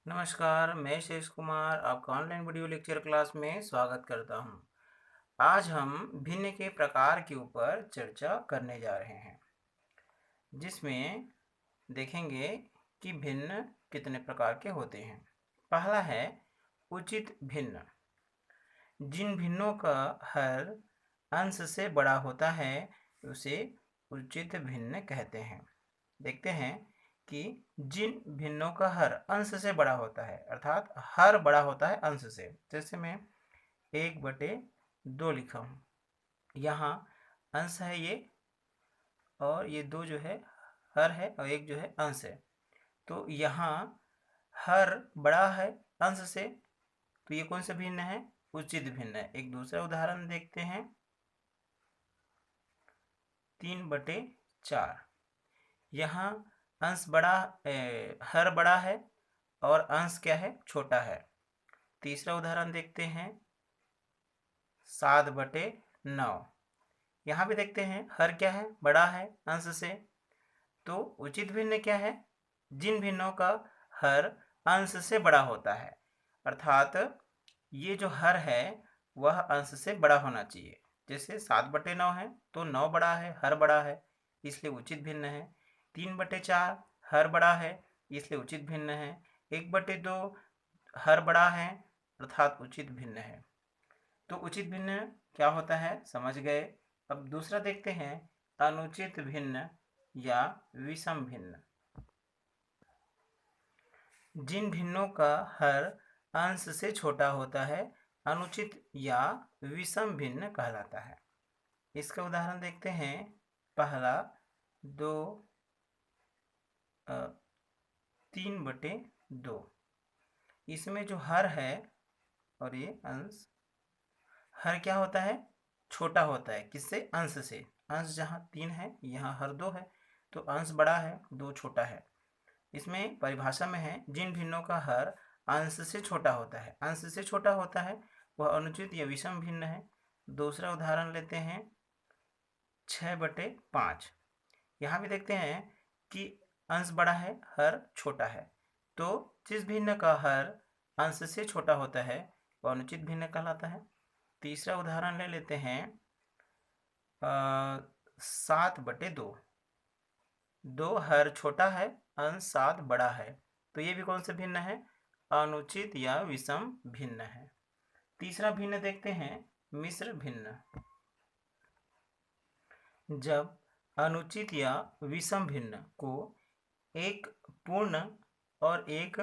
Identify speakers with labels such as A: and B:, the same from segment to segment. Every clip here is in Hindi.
A: नमस्कार, मैं शेष कुमार आपका ऑनलाइन वीडियो लेक्चर क्लास में स्वागत करता हूं। आज हम भिन्न के प्रकार के ऊपर चर्चा करने जा रहे हैं, जिसमें देखेंगे कि भिन्न कितने प्रकार के होते हैं। पहला है उचित भिन्न। जिन भिन्नों का हर अंश से बड़ा होता है उसे उचित भिन्न कहते हैं। देखते हैं कि जिन भिन्नों का हर अंश से बड़ा होता है, अर्थात हर बड़ा होता है अंश से। जैसे मैं 1/2 लिखा हूँ, यहाँ अंश है ये, और ये 2 जो है हर है और 1 जो है अंश है। तो यहाँ हर बड़ा है अंश से, तो ये कौन सा भिन्न है? उचित भिन्न है। एक दूसरा उदाहरण देखते हैं, 3/4। यहाँ अंश बड़ा हर बड़ा है और अंश क्या है? छोटा है। तीसरा उदाहरण देखते हैं, 7/9। यहाँ भी देखते हैं हर क्या है? बड़ा है अंश से। तो उचित भिन्न क्या है? जिन भिन्नों का हर अंश से बड़ा होता है, अर्थात ये जो हर है वह अंश से बड़ा होना चाहिए। जैसे 7/9 है तो 9 बड़ा है, हर बड़ा है, इसलिए उचित भिन्न है। 3/4 हर बड़ा है, इसलिए उचित भिन्न है। 1/2 हर बड़ा है, अर्थात उचित भिन्न है। तो उचित भिन्न क्या होता है समझ गए। अब दूसरा देखते हैं, अनुचित भिन्न या विषम भिन्न। जिन भिन्नों का हर अंश से छोटा होता है अनुचित या विषम भिन्न कहलाता है। इसका उदाहरण देखते हैं। पहला 3/2। इसमें जो हर है और ये अंश, हर क्या होता है? छोटा होता है। किससे? अंश से। अंश जहाँ 3 है यहाँ हर 2 है, तो अंश बड़ा है, 2 छोटा है। इसमें परिभाषा में है, जिन भिन्नों का हर अंश से छोटा होता है, अंश से छोटा होता है वह अनुचित या विषम भिन्न है। दूसरा उदाहरण लेते हैं, 6/5। यहाँ भी देखते हैं कि अंश बड़ा है, हर छोटा है, तो जिस भिन्न का हर अंश से छोटा होता है वह अनुचित भिन्न कहलाता है। तीसरा उदाहरण ले लेते हैं, 7/2। 2 हर छोटा है, अंश 7 बड़ा है, तो ये भी कौन सा भिन्न है? अनुचित या विषम भिन्न है। तीसरा भिन्न देखते हैं, मिश्र भिन्न। जब अनुचित या विषम भिन्न को एक पूर्ण और एक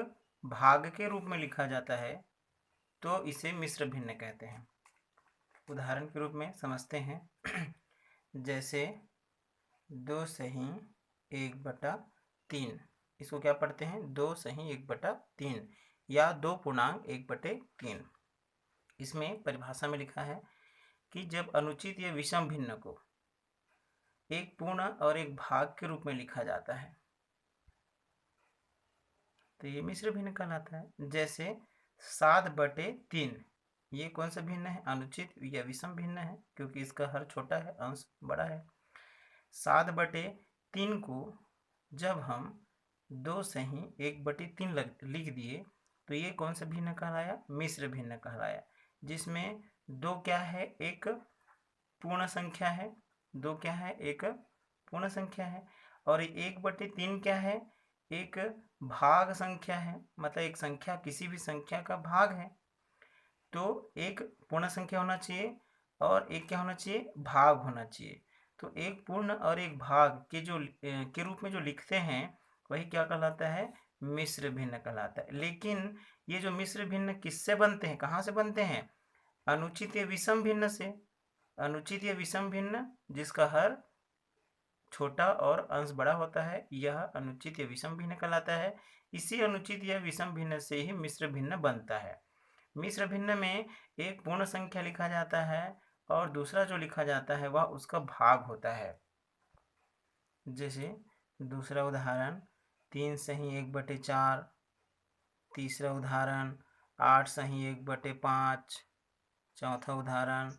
A: भाग के रूप में लिखा जाता है तो इसे मिश्र भिन्न कहते हैं। उदाहरण के रूप में समझते हैं जैसे 2/1/3। इसको क्या पढ़ते हैं? 2/1/3 या 2/1/3। इसमें परिभाषा में लिखा है कि जब अनुचित या विषम भिन्न को एक पूर्ण और एक भाग के रूप में लिखा जाता है तो ये मिश्र भिन्न कहलाता है। जैसे 7/3, ये कौन सा भिन्न है? अनुचित या विषम भिन्न है, क्योंकि इसका हर छोटा है, अंश बड़ा है। 7/3 को जब हम 2/1/3 लिख दिए तो ये कौन सा भिन्न कहलाया? मिश्र भिन्न कहलाया। जिसमें 2 क्या है? एक पूर्ण संख्या है। 2 क्या है? एक पूर्ण संख्या है। और 1/3 क्या है? एक भाग संख्या है, मतलब एक संख्या किसी भी संख्या का भाग है। तो एक पूर्ण संख्या होना चाहिए और एक क्या होना चाहिए? भाग होना चाहिए। तो एक पूर्ण और एक भाग के रूप में जो लिखते हैं वही क्या कहलाता है? मिश्र भिन्न कहलाता है। लेकिन ये जो मिश्र भिन्न किससे बनते हैं, कहाँ से बनते हैं? अनुचित या विषम भिन्न से। अनुचित या विषम भिन्न जिसका हर छोटा और अंश बड़ा होता है, यह अनुचित या विषम भिन्न कहलाता है। इसी अनुचित या विषम भिन्न से ही मिश्र भिन्न बनता है। मिश्र भिन्न में एक पूर्ण संख्या लिखा जाता है और दूसरा जो लिखा जाता है वह उसका भाग होता है। जैसे दूसरा उदाहरण, 3/1/4। तीसरा उदाहरण, 8/1/5। चौथा उदाहरण,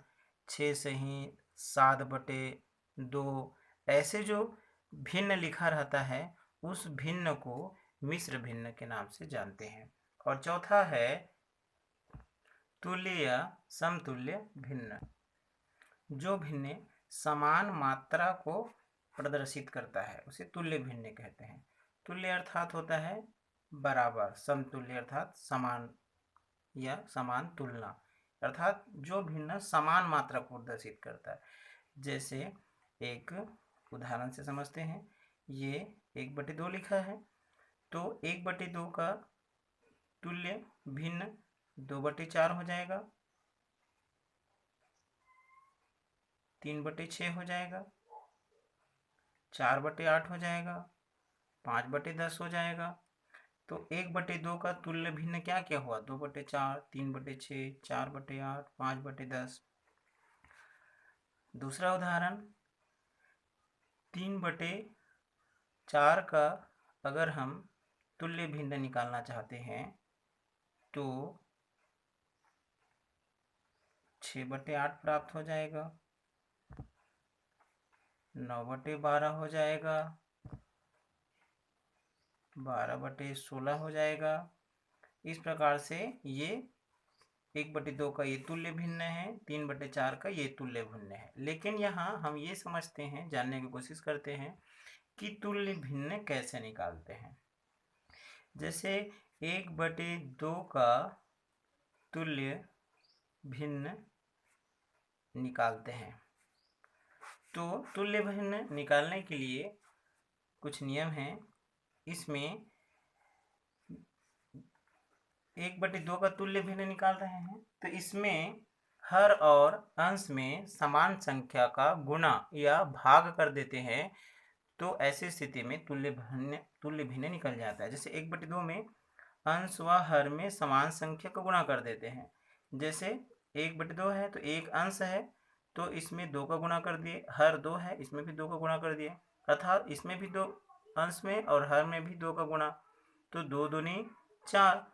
A: 6/7/2। ऐसे जो भिन्न लिखा रहता है उस भिन्न को मिश्र भिन्न के नाम से जानते हैं। और चौथा है तुल्य या समतुल्य भिन्न। जो भिन्न समान मात्रा को प्रदर्शित करता है उसे तुल्य भिन्न कहते हैं। तुल्य अर्थात होता है बराबर, समतुल्य अर्थात समान या समान तुलना, अर्थात जो भिन्न समान मात्रा को प्रदर्शित करता है। जैसे एक उदाहरण से समझते हैं, ये 1/2 लिखा है, तो 1/2 का तुल्य भिन्न 2/4 हो जाएगा, 3/6 हो जाएगा, 4/8 हो जाएगा, 5/10 हो जाएगा। तो 1/2 का तुल्य भिन्न क्या क्या हुआ? 2/4, 3/6, 4/8, 5/10। दूसरा उदाहरण, 3/4 का अगर हम तुल्य भिन्न निकालना चाहते हैं तो 6/8 प्राप्त हो जाएगा, 9/12 हो जाएगा, 12/16 हो जाएगा। इस प्रकार से ये 1/2 का ये तुल्य भिन्न है, 3/4 का ये तुल्य भिन्न है। लेकिन यहाँ हम ये समझते हैं, जानने की कोशिश करते हैं कि तुल्य भिन्न कैसे निकालते हैं। जैसे 1/2 का तुल्य भिन्न निकालते हैं, तो तुल्य भिन्न निकालने के लिए कुछ नियम हैं। इसमें 1/2 का तुल्य भिन्न निकाल रहे हैं तो इसमें हर और अंश में समान संख्या का गुणा या भाग कर देते हैं, तो ऐसी स्थिति में तुल्य भिन्न निकल जाता है। जैसे 1/2 में अंश व हर में समान संख्या का गुणा कर देते हैं। जैसे 1/2 है तो एक अंश है तो इसमें 2 का गुणा कर दिए, हर 2 है इसमें भी 2 का गुणा कर दिए, अर्थात इसमें भी 2 अंश में और हर में भी 2 का गुणा, तो 2 दूनी 4,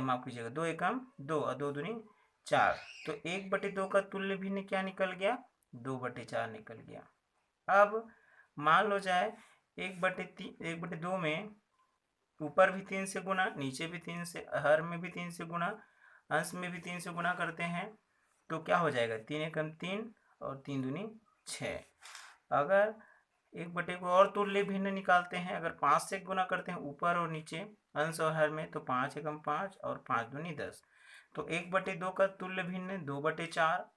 A: माफ कीजिएगा 2 एकम 2 और 2 दूनी 4। तो 1/2 का तुल्य भिन्न क्या निकल गया? 2/4 निकल गया। अब मान लो जाए 1/2 में ऊपर भी 3 से गुणा, नीचे भी 3 से, हर में भी 3 से गुणा, अंश में भी 3 से गुणा करते हैं तो क्या हो जाएगा? 3 एकम 3 और 3 दूनी 6। अगर 1/2 को और तुल्य भिन्न निकालते हैं, अगर 5 से गुणा करते हैं ऊपर और नीचे, अंश और हर में, तो 5 एकम 5 और 5 दूनी 10। तो 1/2 का तुल्य भिन्न 2/4,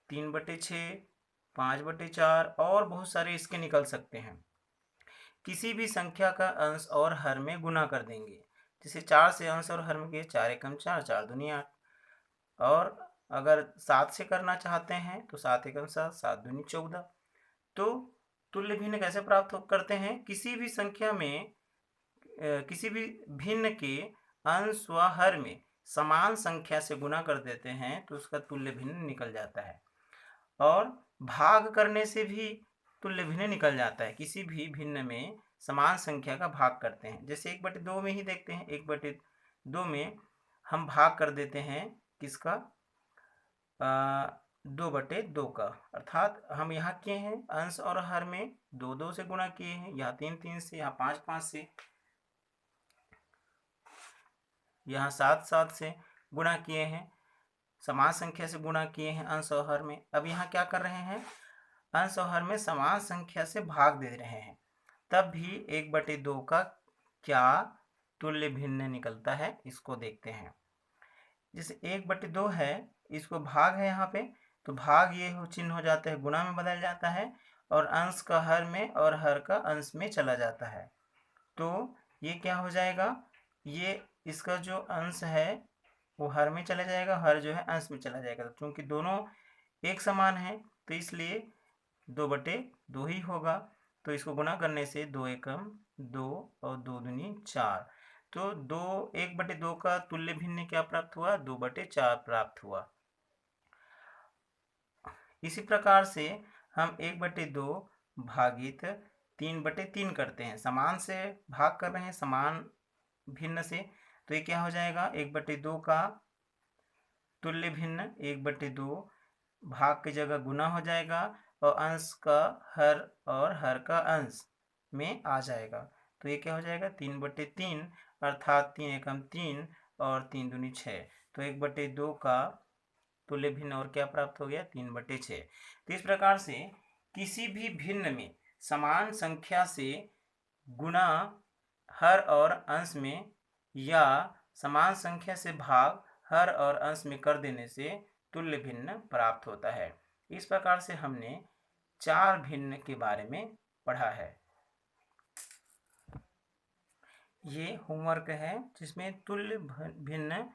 A: 3/6, 5/4 और बहुत सारे इसके निकल सकते हैं। किसी भी संख्या का अंश और हर में गुणा कर देंगे। जैसे 4 से अंश और हर में किए, 4 एकम 4, 4 दूनी 8। और अगर 7 से करना चाहते हैं तो 7 एकम 7, 7 दूनी 14। तो तुल्य भिन्न कैसे प्राप्त करते हैं? किसी भी संख्या में किसी भी भिन्न के अंश व हर में समान संख्या से गुणा कर देते हैं तो उसका तुल्य भिन्न निकल जाता है। और भाग करने से भी तुल्य भिन्न निकल जाता है। किसी भी भिन्न में समान संख्या का भाग करते हैं। जैसे 1/2 में ही देखते हैं, 1/2 में हम भाग कर देते हैं किसका? 2/2 का, अर्थात हम यहाँ किए हैं अंश और हर में 2-2 से गुणा किए हैं, यहाँ 3-3 से, यहाँ 5-5 से, यहाँ 7-7 से गुणा किए हैं, समान संख्या से गुणा किए हैं अंश और हर में। अब यहाँ क्या कर रहे हैं? अंश और हर में समान संख्या से भाग दे रहे हैं, तब भी 1/2 का क्या तुल्य भिन्न निकलता है, इसको देखते हैं। जैसे 1/2 है, इसको भाग है यहाँ पे, तो भाग ये चिन्ह हो जाता है, गुणा में बदल जाता है, और अंश का हर में और हर का अंश में चला जाता है। तो ये क्या हो जाएगा? ये इसका जो अंश है वो हर में चला जाएगा, हर जो है अंश में चला जाएगा। तो चूंकि दोनों एक समान है तो इसलिए 2/2 ही होगा। तो इसको गुणा करने से 2 एकम 2 और 2 दूनी 4। तो 1/2 का तुल्य भिन्न क्या प्राप्त हुआ? 2/4 प्राप्त हुआ। इसी प्रकार से हम 1/2 भागित 3/3 करते हैं। समान से भाग कर रहे हैं, समान भिन्न से, तो ये क्या हो जाएगा? 1/2 का तुल्य भिन्न 1/2 भाग की जगह गुना हो जाएगा और अंश का हर और हर का अंश में आ जाएगा। तो ये क्या हो जाएगा? 3/3, अर्थात 3 एकम 3 और 3 दूनी 6, तो 1/2 का तुल्य भिन्न और क्या प्राप्त हो गया, 3/6। तो इस प्रकार से किसी भी भिन्न में समान संख्या से गुणा हर और अंश में या समान संख्या से भाग हर और अंश में कर देने से तुल्य भिन्न प्राप्त होता है। इस प्रकार से हमने 4 भिन्न के बारे में पढ़ा है। ये होमवर्क है जिसमें तुल्य भिन्न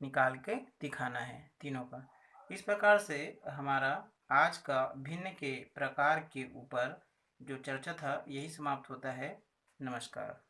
A: निकाल के दिखाना है तीनों का। इस प्रकार से हमारा आज का भिन्न के प्रकार के ऊपर जो चर्चा था यही समाप्त होता है। नमस्कार।